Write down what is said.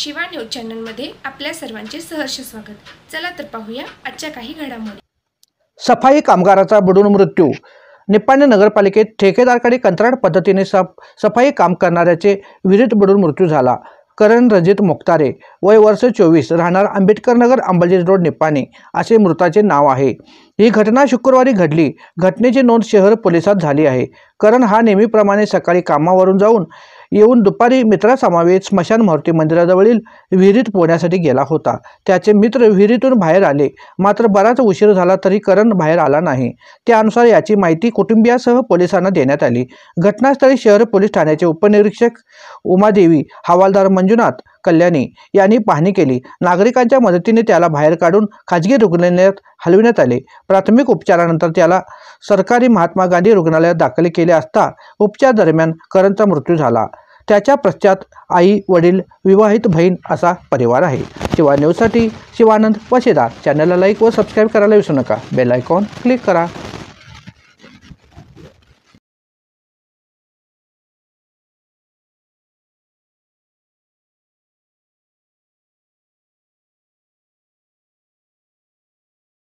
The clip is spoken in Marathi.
शिवा न्यूज चॅनलमध्ये आपल्या सर्वांचे सहर्ष स्वागत। चला तर पाहूया आजच्या काही घडामोडी। सफाई कामगाराचा बुडून मृत्यू। निपाणी नगरपालिकेत ठेकेदाराकडे कंत्राट पद्धतीने सफाई काम करणाऱ्याचे विहिरीत बुडून मृत्यू झाला। करण रणजित मुक्तारे, वय वर्ष 24, राहणार आंबेडकर नगर, अंबलजेज रोड, निपाणी असे मृताचे नाव आहे। ही घटना शुक्रवारी घडली। घटनेची नोंद शहर पोलिसात झाली आहे। करण हा नेहमीप्रमाणे सकाळी कामावरून येऊन दुपारी मित्रासमवेत स्मशान मारुती मंदिराजवळील विहिरीत पोहण्यासाठी गेला होता। त्याचे मित्र विहिरीतून बाहेर आले, मात्र बराच उशीर झाला तरी करण बाहेर आला नाही। त्यानुसार याची माहिती कुटुंबियासह पोलिसांना देण्यात आली। घटनास्थळी शहर पोलीस ठाण्याचे उपनिरीक्षक उमादेवी, हवालदार मंजुनाथ कल्याणी यांनी पाहणी केली। नागरिकांच्या मदतीने त्याला बाहेर काढून खाजगी रुग्णालयात हलविण्यात आले। प्राथमिक उपचारानंतर त्याला सरकारी महात्मा गांधी रुग्णालयात दाखल केले असता उपचार दरम्यान करणचा मृत्यू झाला। त्याच्या पश्चात आई, वडील, विवाहित बहीण असा परिवार आहे। शिवा न्यूजसाठी शिवानंद वशेदार। चॅनलला लाईक व सबस्क्राईब करायला विसरू नका। बेल आयकॉन क्लिक करा।